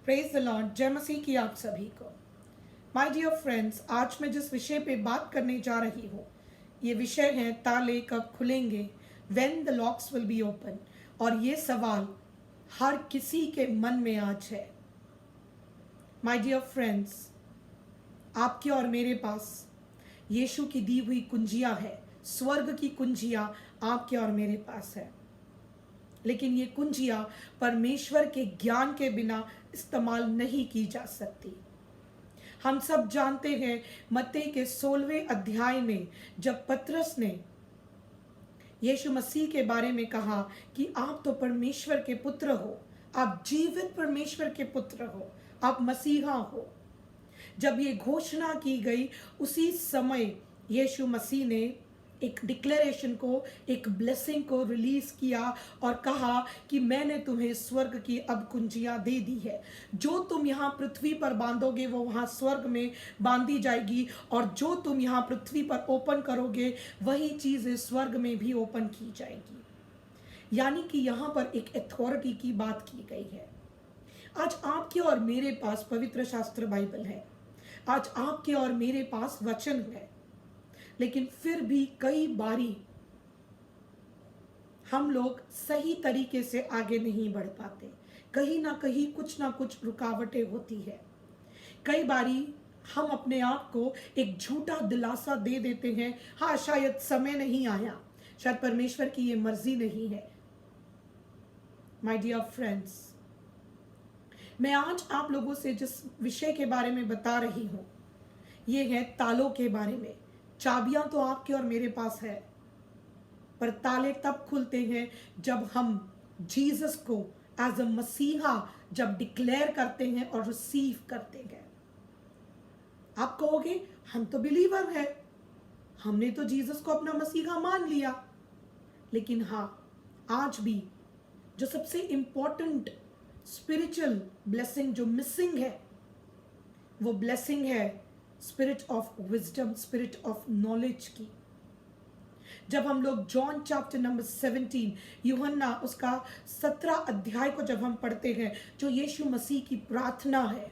Praise the Lord. जय मसीह की आप सभी को। माय डियर फ्रेंड्स, आज मैं जिस विषय पे बात करने जा रही हूँ, ये विषय है ताले कब खुलेंगे, when the locks will be open. और ये सवाल हर किसी के मन में आज है। माय डियर फ्रेंड्स, आपके और मेरे पास यीशु की दी हुई कुंजियाँ है, स्वर्ग की कुंजियाँ आपके और मेरे पास है। लेकिन ये कुंजियाँ परमेश्वर के ज्ञान के बिना इस्तेमाल नहीं की जा सकती। हम सब जानते हैं, मत्ती के 16वें अध्याय में जब पतरस ने यीशु मसीह के बारे में कहा कि आप तो परमेश्वर के पुत्र हो, आप जीवित परमेश्वर के पुत्र हो, आप मसीहा हो, जब ये घोषणा की गई, उसी समय यीशु मसीह ने एक डिक्लेरेशन को, एक ब्लेसिंग को रिलीज किया और कहा कि मैंने तुम्हें स्वर्ग की अब कुंजियां दे दी है। जो तुम यहाँ पृथ्वी पर बांधोगे वो वहाँ स्वर्ग में बांधी जाएगी, और जो तुम यहाँ पृथ्वी पर ओपन करोगे वही चीज़ें स्वर्ग में भी ओपन की जाएगी। यानी कि यहाँ पर एक अथॉरिटी की बात की गई है। आज आपके और मेरे पास पवित्र शास्त्र बाइबल है, आज आपके और मेरे पास वचन है, लेकिन फिर भी कई बारी हम लोग सही तरीके से आगे नहीं बढ़ पाते। कहीं ना कहीं कुछ ना कुछ रुकावटें होती है। कई बारी हम अपने आप को एक झूठा दिलासा दे देते हैं, हाँ शायद समय नहीं आया, शायद परमेश्वर की ये मर्जी नहीं है। माय डियर फ्रेंड्स, मैं आज आप लोगों से जिस विषय के बारे में बता रही हूँ, ये है तालों के बारे में। चाबियां तो आपके और मेरे पास है, पर ताले तब खुलते हैं जब हम जीसस को एज अ मसीहा जब डिक्लेयर करते हैं और रिसीव करते हैं। आप कहोगे हम तो बिलीवर है, हमने तो जीसस को अपना मसीहा मान लिया। लेकिन हाँ, आज भी जो सबसे इंपॉर्टेंट स्पिरिचुअल ब्लेसिंग जो मिसिंग है, वो ब्लेसिंग है spirit of wisdom, spirit of knowledge की। जब हम लोग जॉन चैप्टर नंबर 17, यूहन्ना उसका 17 अध्याय को जब हम पढ़ते हैं, जो यीशु मसीह की प्रार्थना है,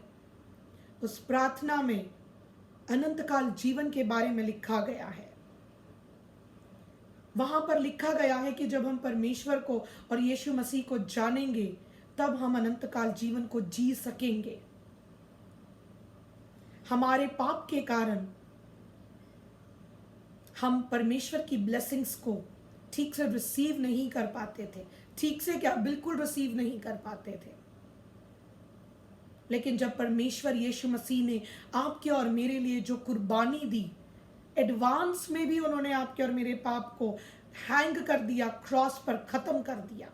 उस प्रार्थना में अनंत काल जीवन के बारे में लिखा गया है। वहां पर लिखा गया है कि जब हम परमेश्वर को और यीशु मसीह को जानेंगे, तब हम अनंत काल जीवन को जी सकेंगे। हमारे पाप के कारण हम परमेश्वर की ब्लेसिंग्स को ठीक से रिसीव नहीं कर पाते थे। ठीक से क्या, बिल्कुल रिसीव नहीं कर पाते थे। लेकिन जब परमेश्वर यीशु मसीह ने आपके और मेरे लिए जो कुर्बानी दी, एडवांस में भी उन्होंने आपके और मेरे पाप को हैंग कर दिया, क्रॉस पर खत्म कर दिया।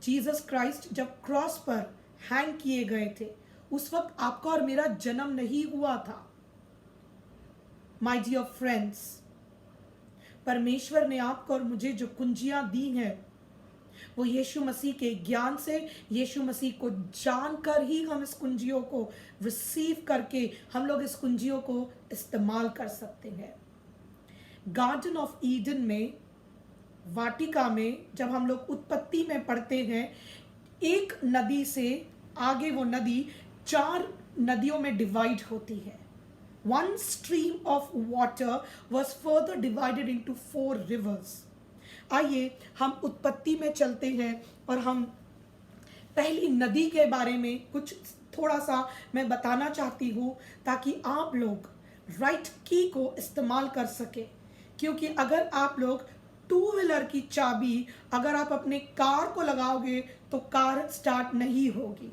जीसस क्राइस्ट जब क्रॉस पर हैंग किए गए थे, उस वक्त आपका और मेरा जन्म नहीं हुआ था। माय डियर फ्रेंड्स, परमेश्वर ने आपको और मुझे जो कुंजियां दी हैं, वो यीशु मसीह के ज्ञान से, यीशु मसीह को जानकर ही हम इस कुंजियों को रिसीव करके हम लोग इस कुंजियों को इस्तेमाल कर सकते हैं। गार्डन ऑफ ईडन में, वाटिका में, जब हम लोग उत्पत्ति में पढ़ते हैं, एक नदी से आगे वो नदी 4 नदियों में डिवाइड होती है। One stream of water was further divided into 4 rivers. आइए हम उत्पत्ति में चलते हैं और हम पहली नदी के बारे में कुछ थोड़ा सा मैं बताना चाहती हूँ, ताकि आप लोग राइट की को इस्तेमाल कर सके। क्योंकि अगर आप लोग 2 व्हीलर की चाबी अगर आप अपने कार को लगाओगे तो कार स्टार्ट नहीं होगी।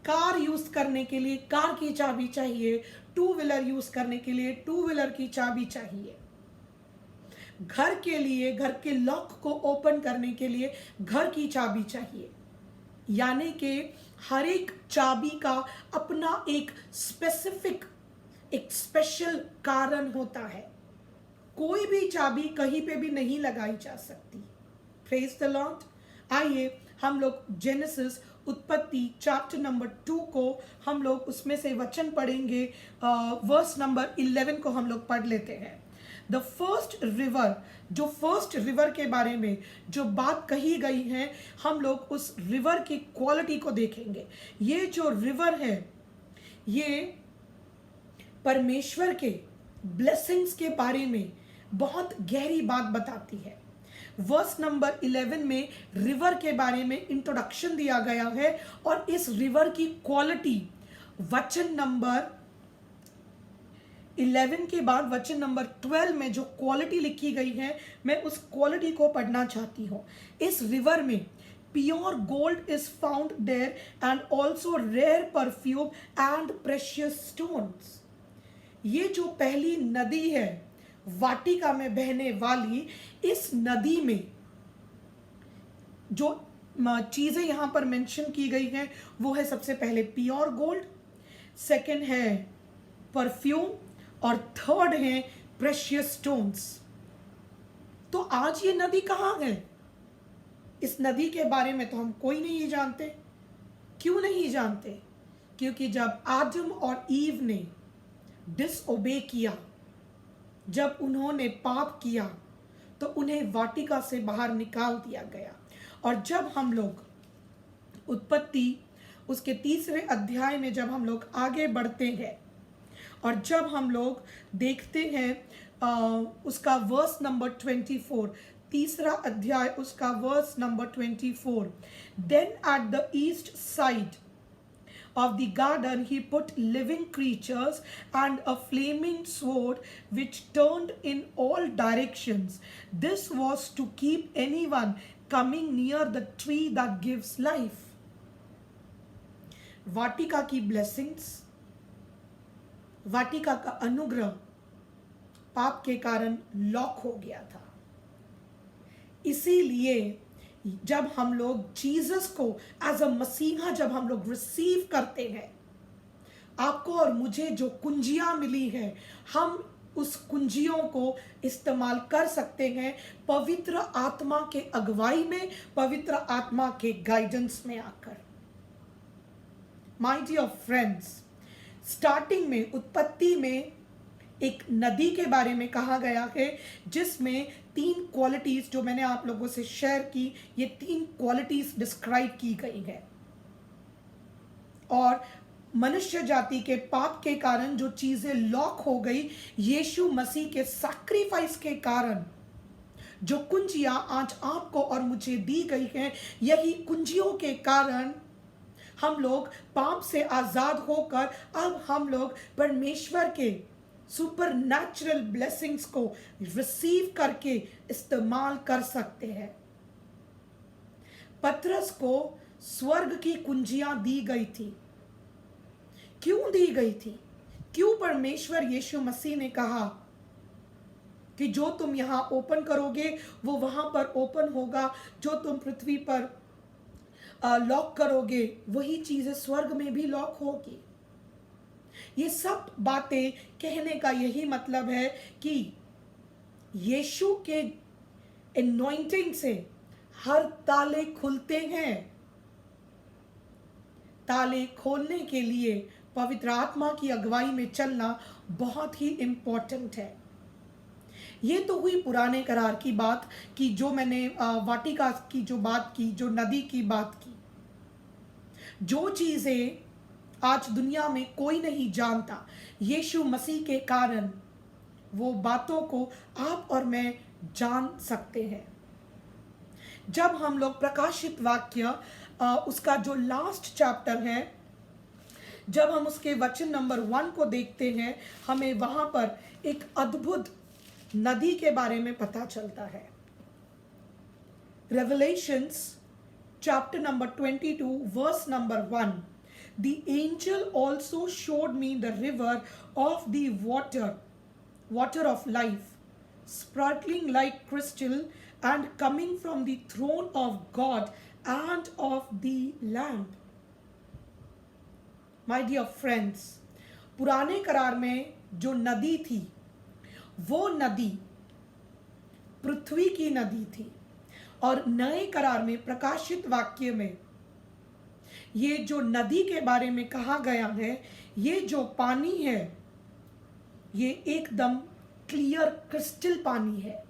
कार यूज करने के लिए कार की चाबी चाहिए, 2 व्हीलर यूज करने के लिए 2 व्हीलर की चाबी चाहिए। घर के लिए, घर के लॉक को ओपन करने के लिए घर की चाबी चाहिए। यानी कि हर एक चाबी का अपना एक स्पेसिफिक, एक स्पेशल कारण होता है। कोई भी चाबी कहीं पे भी नहीं लगाई जा सकती। Praise the Lord. आइए हम लोग जेनेसिस, उत्पत्ति चैप्टर नंबर 2 को हम लोग उसमें से वचन पढ़ेंगे। वर्स नंबर 11 को हम लोग पढ़ लेते हैं। द फर्स्ट रिवर, जो फर्स्ट रिवर के बारे में जो बात कही गई है, हम लोग उस रिवर की क्वालिटी को देखेंगे। ये जो रिवर है ये परमेश्वर के ब्लेसिंग्स के बारे में बहुत गहरी बात बताती है। वर्स नंबर 11 में रिवर के बारे में इंट्रोडक्शन दिया गया है और इस रिवर की क्वालिटी वचन नंबर 11 के बाद वचन नंबर 12 में जो क्वालिटी लिखी गई है, मैं उस क्वालिटी को पढ़ना चाहती हूँ। इस रिवर में pure gold is found there and also rare perfume and precious stones. ये जो पहली नदी है वाटिका में बहने वाली, इस नदी में जो चीजें यहां पर मेंशन की गई हैं वो है सबसे पहले प्योर गोल्ड, सेकंड है परफ्यूम और थर्ड है प्रेशियस स्टोन्स। तो आज ये नदी कहाँ है? इस नदी के बारे में तो हम कोई नहीं जानते। क्यों नहीं जानते? क्योंकि जब आदम और ईव ने डिसओबे किया, जब उन्होंने पाप किया, तो उन्हें वाटिका से बाहर निकाल दिया गया। और जब हम लोग उत्पत्ति उसके 3 अध्याय में जब हम लोग आगे बढ़ते हैं और जब हम लोग देखते हैं उसका वर्स नंबर 24, 3 अध्याय उसका verse number 24, then at the east side of the garden he put living creatures and a flaming sword which turned in all directions. This was to keep anyone coming near the tree that gives life. वाटिका की blessings, वाटिका का अनुग्रह पाप के कारण lock हो गया था। इसीलिए जब हम लोग जीसस को एज अ मसीहा जब हम लोग रिसीव करते हैं, आपको और मुझे जो कुंजियां मिली है, हम उस कुंजियों को इस्तेमाल कर सकते हैं पवित्र आत्मा के अगुवाई में, पवित्र आत्मा के गाइडेंस में आकर। माय डियर फ्रेंड्स, स्टार्टिंग में उत्पत्ति में एक नदी के बारे में कहा गया है जिसमें 3 क्वालिटीज जो मैंने आप लोगों से शेयर की, ये 3 क्वालिटीज डिस्क्राइब की गई है। और मनुष्य जाति के पाप के कारण जो चीजें लॉक हो गई, यीशु मसीह के सैक्रिफाइस के कारण जो कुंजियां आज आपको और मुझे दी गई हैं, यही कुंजियों के कारण हम लोग पाप से आजाद होकर अब हम लोग परमेश्वर के सुपर नेचुरल ब्लेसिंग्स को रिसीव करके इस्तेमाल कर सकते हैं। पतरस को स्वर्ग की कुंजियां दी गई थी। क्यों दी गई थी? क्यों परमेश्वर यीशु मसीह ने कहा कि जो तुम यहां ओपन करोगे वो वहां पर ओपन होगा, जो तुम पृथ्वी पर लॉक करोगे वही चीजें स्वर्ग में भी लॉक होगी। ये सब बातें कहने का यही मतलब है कि यीशु के एनॉइंटिंग से हर ताले खुलते हैं। ताले खोलने के लिए पवित्र आत्मा की अगुवाई में चलना बहुत ही इंपॉर्टेंट है। ये तो हुई पुराने करार की बात कि जो मैंने वाटिका की जो बात की, जो नदी की बात की, जो चीजें आज दुनिया में कोई नहीं जानता, यीशु मसीह के कारण वो बातों को आप और मैं जान सकते हैं। जब हम लोग प्रकाशित वाक्य उसका जो लास्ट चैप्टर है, जब हम उसके वचन नंबर 1 को देखते हैं, हमें वहां पर एक अद्भुत नदी के बारे में पता चलता है। Revelations chapter number 22 verse number 1, The angel also showed me the river of the water of life, sparkling like crystal and coming from the throne of God and of the Lamb. My dear friends, पुराने करार में जो नदी थी, वो नदी पृथ्वी की नदी थी, और नए करार में प्रकाशित वाक्य में ये जो नदी के बारे में कहा गया है, ये जो पानी है ये एकदम क्लियर क्रिस्टल पानी है।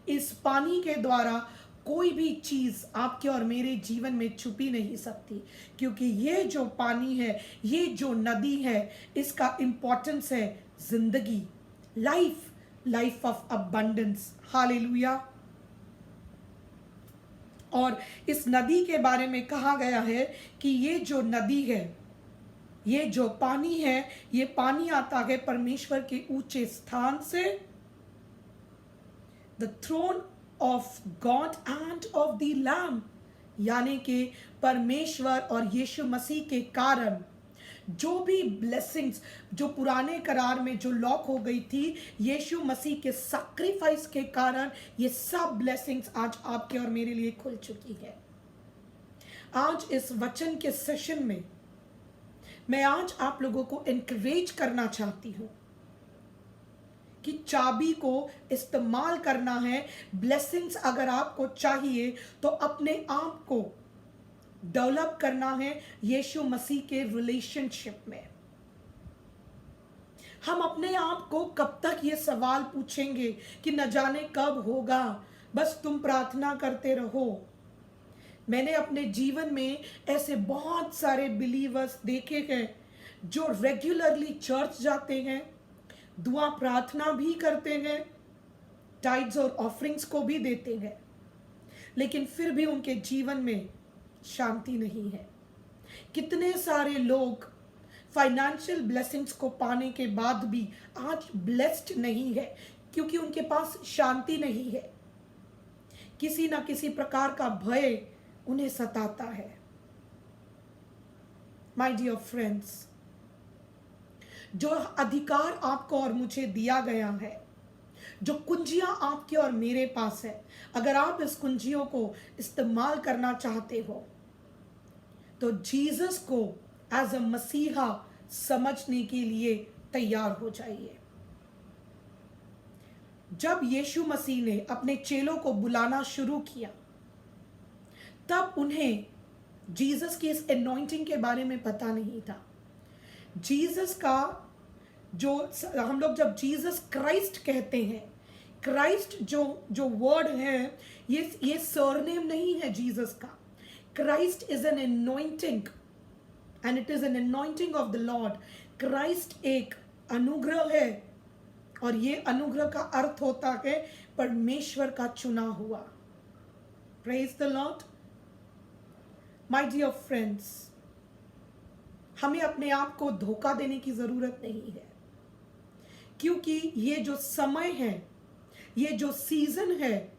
इस पानी के द्वारा कोई भी चीज आपके और मेरे जीवन में छुपी नहीं सकती, क्योंकि ये जो पानी है, ये जो नदी है, इसका इंपॉर्टेंस है जिंदगी, life, life of abundance. Hallelujah. और इस नदी के बारे में कहा गया है कि ये जो नदी है, ये जो पानी है, ये पानी आता है परमेश्वर के ऊंचे स्थान से, the throne of God and of the lamb, यानी कि परमेश्वर और यीशु मसीह के कारण जो भी ब्लेसिंग्स जो पुराने करार में जो लॉक हो गई थी, यीशु मसीह के सैक्रिफाइस के कारण ये सब ब्लेसिंग्स आज आपके और मेरे लिए खुल चुकी है। आज इस वचन के सेशन में मैं आज आप लोगों को एनकरेज करना चाहती हूं कि चाबी को इस्तेमाल करना है। ब्लेसिंग्स अगर आपको चाहिए तो अपने आप को डेवलप करना है यीशु मसीह के रिलेशनशिप में। हम अपने आप को कब तक ये सवाल पूछेंगे कि न जाने कब होगा, बस तुम प्रार्थना करते रहो। मैंने अपने जीवन में ऐसे बहुत सारे बिलीवर्स देखे हैं जो रेगुलरली चर्च जाते हैं, दुआ प्रार्थना भी करते हैं, टाइड्स और ऑफरिंग्स को भी देते हैं, लेकिन फिर भी उनके जीवन में शांति नहीं है। कितने सारे लोग फाइनेंशियल ब्लेसिंग्स को पाने के बाद भी आज ब्लेस्ड नहीं है, क्योंकि उनके पास शांति नहीं है। किसी ना किसी प्रकार का भय उन्हें सताता है। माय डियर फ्रेंड्स, जो अधिकार आपको और मुझे दिया गया है, जो कुंजियां आपके और मेरे पास है, अगर आप इस कुंजियों को इस्तेमाल करना चाहते हो तो जीसस को एज अ मसीहा समझने के लिए तैयार हो जाइए। जब यीशु मसीह ने अपने चेलों को बुलाना शुरू किया, तब उन्हें जीसस की इस एनॉइंटिंग के बारे में पता नहीं था। जीसस का जो हम लोग जब जीसस क्राइस्ट कहते हैं, क्राइस्ट जो वर्ड है, ये सरनेम नहीं है जीसस का। Christ is an anointing and it is an anointing of the Lord. Christ एक अनुग्रह है, और ये अनुग्रह का अर्थ होता है परमेश्वर का चुना हुआ। Praise the Lord. My dear friends, हमें अपने आप को धोखा देने की जरूरत नहीं है, क्योंकि ये जो समय है, ये जो सीजन है,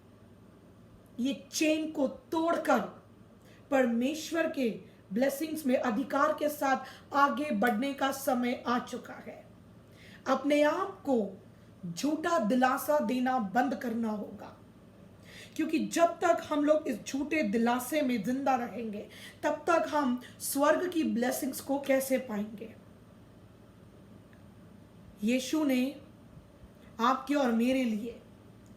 ये चेन को तोड़कर परमेश्वर के ब्लेसिंग्स में अधिकार के साथ आगे बढ़ने का समय आ चुका है। अपने आप को झूठा दिलासा देना बंद करना होगा, क्योंकि जब तक हम लोग इस झूठे दिलासे में जिंदा रहेंगे, तब तक हम स्वर्ग की ब्लेसिंग्स को कैसे पाएंगे। यीशु ने आपके और मेरे लिए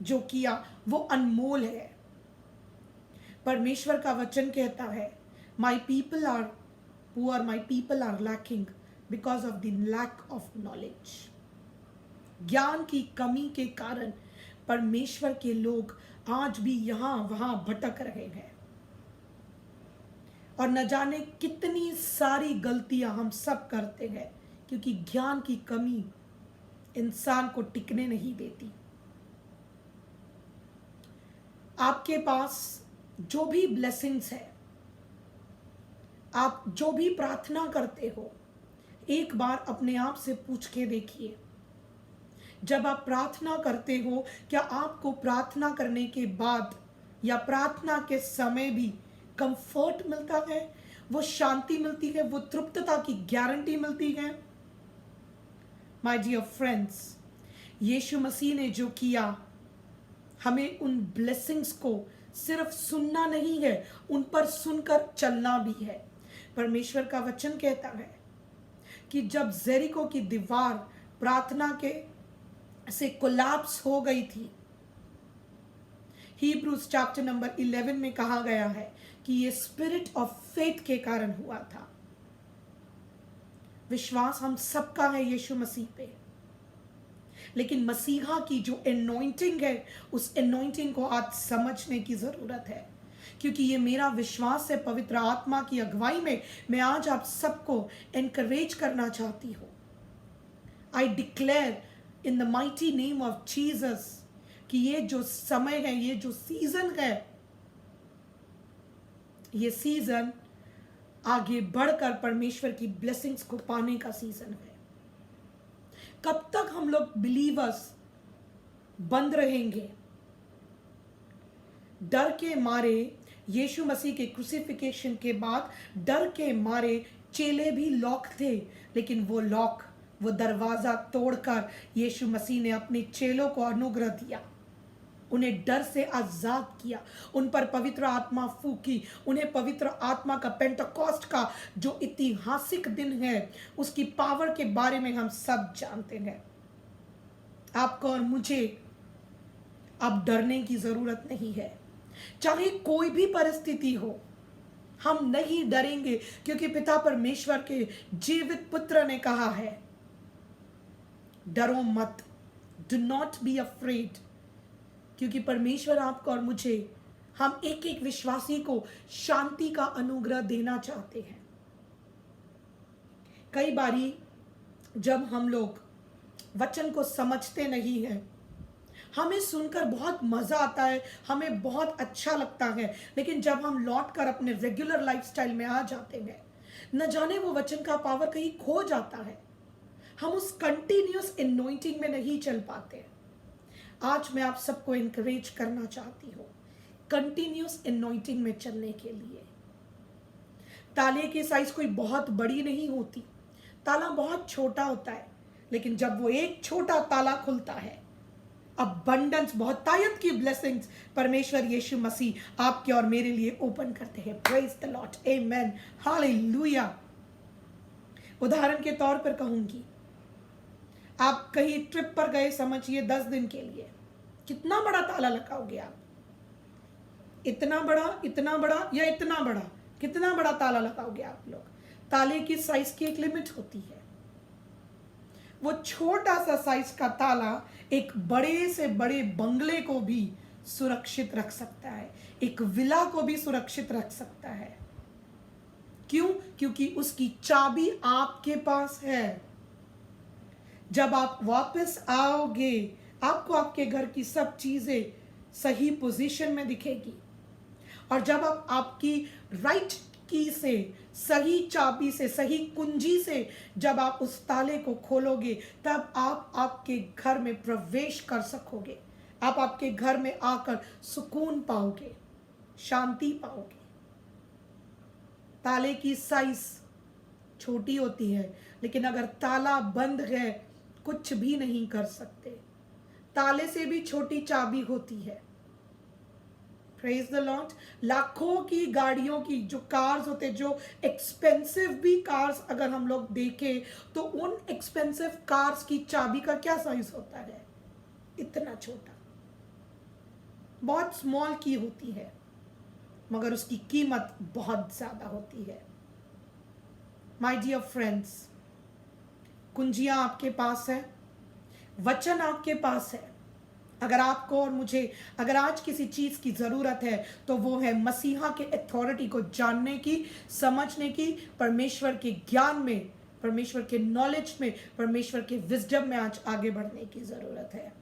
जो किया वो अनमोल है। परमेश्वर का वचन कहता है, my people are poor, my people are lacking because of the lack of knowledge. ज्ञान की कमी के कारण परमेश्वर के लोग आज भी यहां वहां भटक रहे हैं, और न जाने कितनी सारी गलतियां हम सब करते हैं, क्योंकि ज्ञान की कमी इंसान को टिकने नहीं देती। आपके पास जो भी ब्लेसिंग्स है, आप जो भी प्रार्थना करते हो, एक बार अपने आप से पूछ के देखिए, जब आप प्रार्थना करते हो, क्या आपको प्रार्थना करने के बाद या प्रार्थना के समय भी कंफर्ट मिलता है, वो शांति मिलती है, वो तृप्तता की गारंटी मिलती है? माय डियर फ्रेंड्स, यीशु मसीह ने जो किया, हमें उन ब्लेसिंग्स को सिर्फ सुनना नहीं है, उन पर सुनकर चलना भी है। परमेश्वर का वचन कहता है कि जब जेरिको की दीवार प्रार्थना के से कोलैप्स हो गई थी, हीब्रूज चैप्टर नंबर 11 में कहा गया है कि ये स्पिरिट ऑफ फेथ के कारण हुआ था। विश्वास हम सबका है यीशु मसीह पे, लेकिन मसीहा की जो एनॉइंटिंग है, उस एनॉइंटिंग को आज समझने की ज़रूरत है, क्योंकि ये मेरा विश्वास है पवित्र आत्मा की अगुवाई में मैं आज आप सबको एनकरेज करना चाहती हूँ। I declare in the mighty name of Jesus कि ये जो समय है, ये जो सीजन है, ये सीजन आगे बढ़कर परमेश्वर की ब्लेसिंग्स को पाने का सीजन है। कब तक हम लोग बिलीवर्स बंद रहेंगे? डर के मारे, यीशु मसीह के क्रूसिफिकेशन के बाद डर के मारे चेले भी लॉक थे, लेकिन वो दरवाजा तोड़कर यीशु मसीह ने अपने चेलों को अनुग्रह दिया, उन्हें डर से आजाद किया, उन पर पवित्र आत्मा फूकी, उन्हें पवित्र आत्मा का पेंटेकोस्ट का जो ऐतिहासिक दिन है उसकी पावर के बारे में हम सब जानते हैं। आपको और मुझे अब डरने की जरूरत नहीं है, चाहे कोई भी परिस्थिति हो, हम नहीं डरेंगे, क्योंकि पिता परमेश्वर के जीवित पुत्र ने कहा है, डरो मत, डू नॉट बी अफ्रेड। क्योंकि परमेश्वर आपको और मुझे, हम एक एक विश्वासी को शांति का अनुग्रह देना चाहते हैं। कई बारी जब हम लोग वचन को समझते नहीं हैं, हमें सुनकर बहुत मजा आता है, हमें बहुत अच्छा लगता है, लेकिन जब हम लौटकर अपने रेगुलर लाइफस्टाइल में आ जाते हैं, न जाने वो वचन का पावर कहीं खो जाता है, हम उस कंटिन्यूअस एनॉइंटिंग में नहीं चल पाते। आज मैं आप सबको एनकरेज करना चाहती हूँ कंटिन्यूअस एनॉइंटिंग में चलने के लिए। ताले की साइज कोई बहुत बड़ी नहीं होती, ताला बहुत छोटा होता है, लेकिन जब वो एक छोटा ताला खुलता है, अबंडेंस, बहुत तायत की ब्लेसिंग्स परमेश्वर यीशु मसीह आपके और मेरे लिए ओपन करते हैं। Praise the Lord, amen, hallelujah. उदाहरण के तौर पर कहूंगी, आप कहीं ट्रिप पर गए, समझिए 10 दिन के लिए, कितना बड़ा ताला लगाओगे आप? इतना बड़ा, इतना बड़ा या इतना बड़ा? कितना बड़ा ताला लगाओगे आप लोग? ताले की साइज की एक लिमिट होती है। वो छोटा सा साइज का ताला एक बड़े से बड़े बंगले को भी सुरक्षित रख सकता है, एक विला को भी सुरक्षित रख सकता है। क्यों? क्योंकि उसकी चाबी आपके पास है। जब आप वापस आओगे, आपको आपके घर की सब चीजें सही पोजीशन में दिखेगी, और जब आप आपकी राइट की से, सही चाबी से, सही कुंजी से जब आप उस ताले को खोलोगे, तब आप आपके घर में प्रवेश कर सकोगे। आप आपके घर में आकर सुकून पाओगे, शांति पाओगे। ताले की साइज छोटी होती है, लेकिन अगर ताला बंद है, कुछ भी नहीं कर सकते। ताले से भी छोटी चाबी होती है। Praise the Lord. लाखों की गाड़ियों की जो कार्स होते, जो एक्सपेंसिव भी कार्स अगर हम लोग देखें, तो उन एक्सपेंसिव कार्स की चाबी का क्या साइज होता है? इतना छोटा, बहुत स्मॉल की होती है, मगर उसकी कीमत बहुत ज्यादा होती है। माय डियर फ्रेंड्स, कुंजियां आपके पास है, वचन आपके पास है। अगर आपको और मुझे अगर आज किसी चीज की जरूरत है, तो वो है मसीहा के अथॉरिटी को जानने की, समझने की, परमेश्वर के ज्ञान में, परमेश्वर के नॉलेज में, परमेश्वर के विजडम में आज आगे बढ़ने की जरूरत है।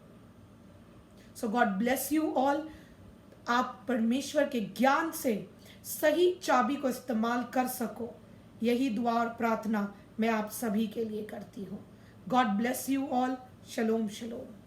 सो गॉड ब्लेस यू ऑल। आप परमेश्वर के ज्ञान से सही चाबी को इस्तेमाल कर सको, यही दुआ और प्रार्थना मैं आप सभी के लिए करती हूँ। God bless you all. Shalom शलोम।